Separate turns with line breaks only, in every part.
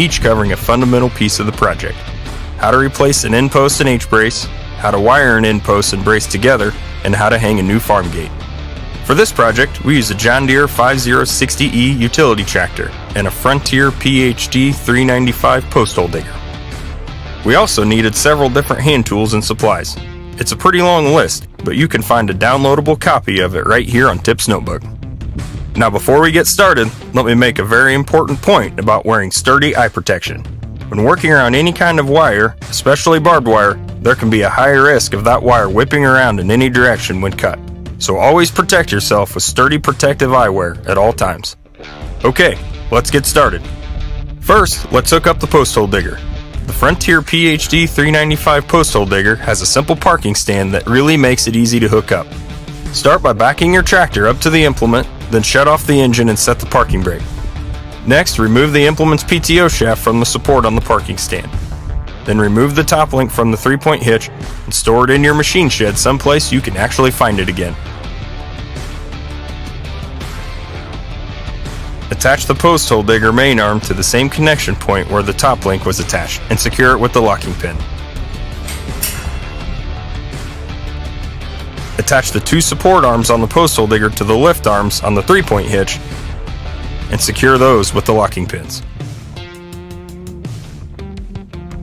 each covering a fundamental piece of the project. How to replace an end post and H-brace, how to wire an end post and brace together, and how to hang a new farm gate. For this project, we use a John Deere 5060E utility tractor and a Frontier PhD 395 post hole digger. We also needed several different hand tools and supplies. It's a pretty long list, but you can find a downloadable copy of it right here on Tip's notebook. Now before we get started, let me make a very important point about wearing sturdy eye protection. When working around any kind of wire, especially barbed wire, there can be a high risk of that wire whipping around in any direction when cut. So always protect yourself with sturdy protective eyewear at all times. Okay, let's get started. First, let's hook up the post hole digger. The Frontier PhD 395 post hole digger has a simple parking stand that really makes it easy to hook up. Start by backing your tractor up to the implement, then shut off the engine and set the parking brake. Next, remove the implement's PTO shaft from the support on the parking stand. Then remove the top link from the 3-point hitch and store it in your machine shed someplace you can actually find it again. Attach the post hole digger main arm to the same connection point where the top link was attached and secure it with the locking pin. Attach the two support arms on the post hole digger to the lift arms on the 3-point hitch and secure those with the locking pins.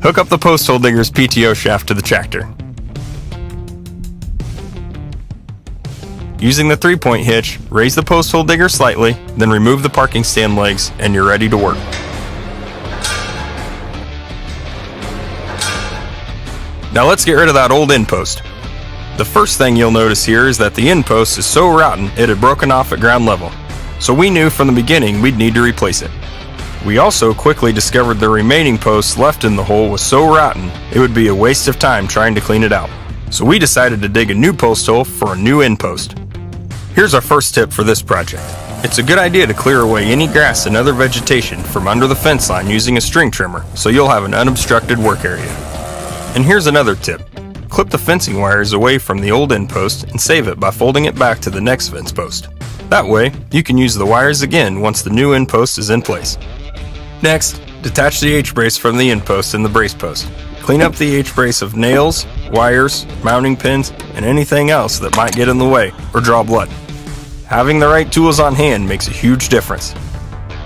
Hook up the post hole digger's PTO shaft to the tractor. Using the 3-point hitch, raise the post hole digger slightly, then remove the parking stand legs, and you're ready to work. Now let's get rid of that old end post. The first thing you'll notice here is that the end post is so rotten it had broken off at ground level, so we knew from the beginning we'd need to replace it. We also quickly discovered the remaining posts left in the hole was so rotten it would be a waste of time trying to clean it out. So we decided to dig a new post hole for a new end post. Here's our first tip for this project. It's a good idea to clear away any grass and other vegetation from under the fence line using a string trimmer so you'll have an unobstructed work area. And here's another tip. Clip the fencing wires away from the old end post and save it by folding it back to the next fence post. That way, you can use the wires again once the new end post is in place. Next, detach the H-brace from the end post and the brace post. Clean up the H-brace of nails, wires, mounting pins, and anything else that might get in the way or draw blood. Having the right tools on hand makes a huge difference.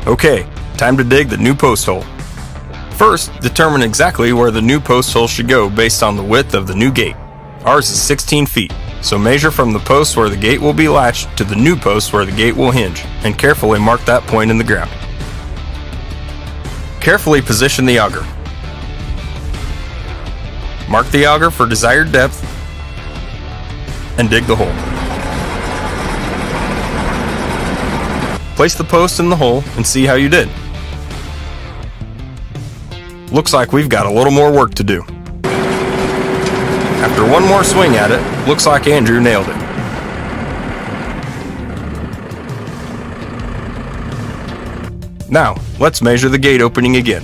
Okay, time to dig the new post hole. First, determine exactly where the new post hole should go based on the width of the new gate. Ours is 16 feet, so measure from the post where the gate will be latched to the new post where the gate will hinge, and carefully mark that point in the ground. Carefully position the auger. Mark the auger for desired depth and dig the hole. Place the post in the hole and see how you did. Looks like we've got a little more work to do. After one more swing at it, looks like Andrew nailed it. Now, let's measure the gate opening again.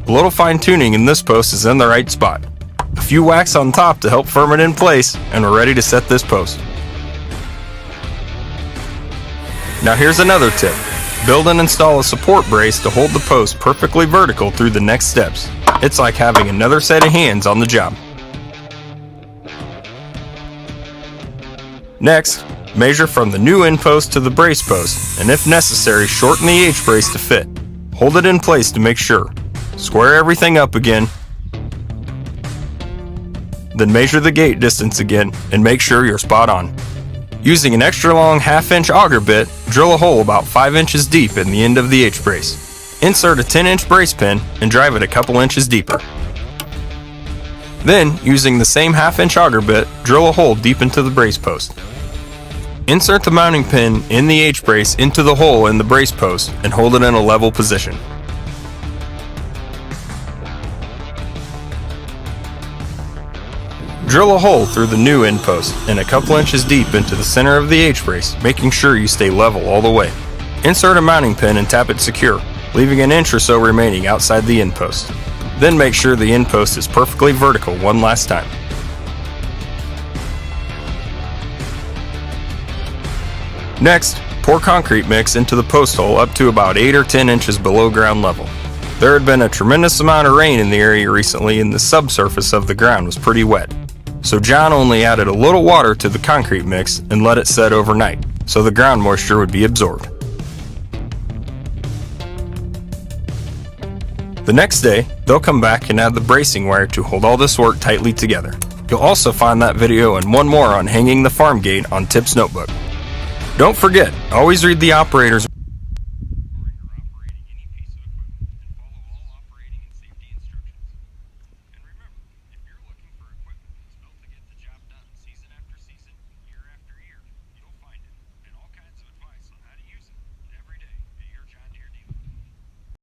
A little fine-tuning in this post is in the right spot. A few whacks on top to help firm it in place, and we're ready to set this post. Now here's another tip. Build and install a support brace to hold the post perfectly vertical through the next steps. It's like having another set of hands on the job. Next, measure from the new end post to the brace post, and if necessary, shorten the H-brace to fit. Hold it in place to make sure. Square everything up again. Then measure the gate distance again and make sure you're spot on. Using an extra long 1/2-inch auger bit, drill a hole about 5 inches deep in the end of the H-brace. Insert a 10-inch brace pin and drive it a couple inches deeper. Then, using the same 1/2-inch auger bit, drill a hole deep into the brace post. Insert the mounting pin in the H-brace into the hole in the brace post and hold it in a level position. Drill a hole through the new end post and a couple inches deep into the center of the H-brace, making sure you stay level all the way. Insert a mounting pin and tap it secure, leaving an inch or so remaining outside the end post. Then make sure the end post is perfectly vertical one last time. Next, Pour concrete mix into the post hole up to about 8 or 10 inches below ground level. There had been a tremendous amount of rain in the area recently and the subsurface of the ground was pretty wet. So John only added a little water to the concrete mix and let it set overnight, so the ground moisture would be absorbed. The next day, they'll come back and add the bracing wire to hold all this work tightly together. You'll also find that video and one more on hanging the farm gate on Tip's notebook. Don't forget, always read the operator's